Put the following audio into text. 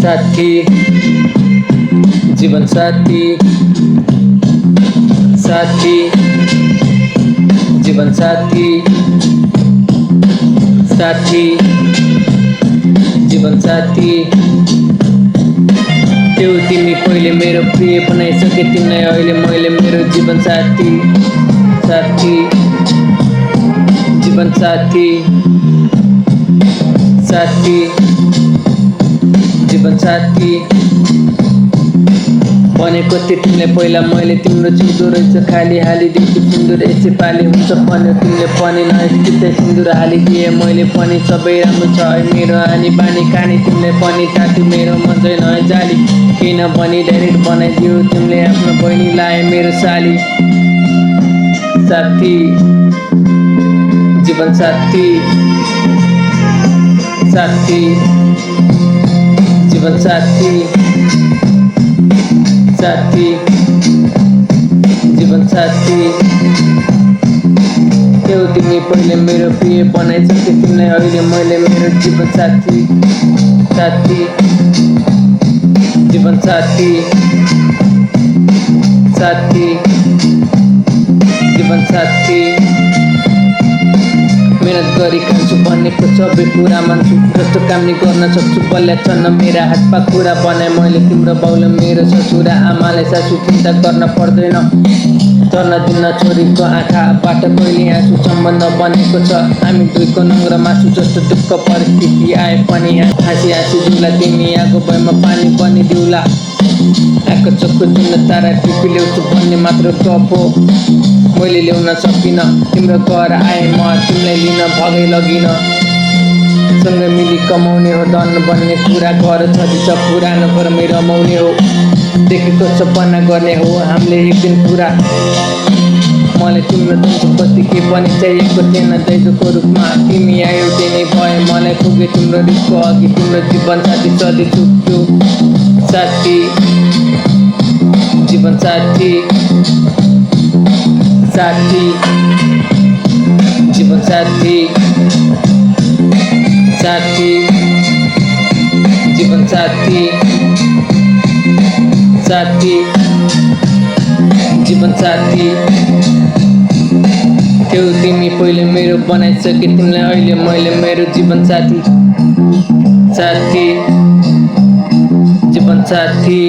साथी जीवन साथी साथी जीवन साथी साथी जीवन साथी त्यो तिमी पहिले मेरो प्रिय बनाइसके तिमीलाई अहिले मैले मेरो जीवन साथी साथी जीवन साथी साथी जीवन साथी भनेको थिएँ तिमीले पहिला मैले तिम्रो जिउँदो रहेछ खाली हालिदिन्छु सिन्दुर यसै पाली हुन्छ भन्यो तिमीले पनि नयस्थित सिन्दुर हालिदिए मैले पनि सबै राम्रो छ है मेरो हानी बानी खानी तिमीले पनि तात्यो मेरो मन चाहिँ नयाँ जाली किन भनी डाइरेक्ट बनाइदियो तिमीले आफ्नो बहिनी लाए मेरो साली साथी जीवन साथी साथी जीवन साथी साथी जीवन साथी त्यो तिमी पहिले मेरो प्रिय बनाइसके तिमीलाई अहिले मैले मेरो जीवन साथी साथी जीवन साथी साथी जीवन साथी मेहनत गरी खान्छु भनेको सबै कुरा मान्छु जस्तो काम नि गर्न सक्छु बल्ल छन् मेरा हात पाखुरा बनाए मैले तिम्रो बाउले मेरो ससुरा आमालाई सासु चिन्ता गर्न पर्दैन तर्न दिन छोरीको आँखाबाट कहिले आँसु सम्बन्ध बनेको छ हामी दुईको नङ्ग्र मासु जस्तो दुःख परिस्थिति आए पनि हाँसी हाँसी दिउँला तिमी आएको भएमा पानी पनि दिउला आएको चक्को जुन तारा टिपी ल्याउँछु भन्ने मात्र गफ हो मैले ल्याउन सकिनँ तिम्रो घर आए म तिमीलाई लिन भगै लगिन सँगै मिली कमाउने हो धन बन्ने कुरा घर छँदैछ पुरानो घरमै रमाउने हो देखेको सपना गर्ने हो हामीले एक दिन पुरा मलाई तिम्रो तुमको के पनि चाहिएको थिएन दाइजोको रूपमा तिमी आयो त्यही नै भए मलाई पुगे तिम्रो रिसको अघि तिम्रो जीवन साथी सधैँ चुक्छु साथी जीवन साथी साथी जीवन साथी साथी जीवन साथी साथी जीवन साथी त्यो तिमी पहिले मेरो बनाइसके तिमीलाई अहिले मैले मेरो जीवन साथी साथी जीवन साथी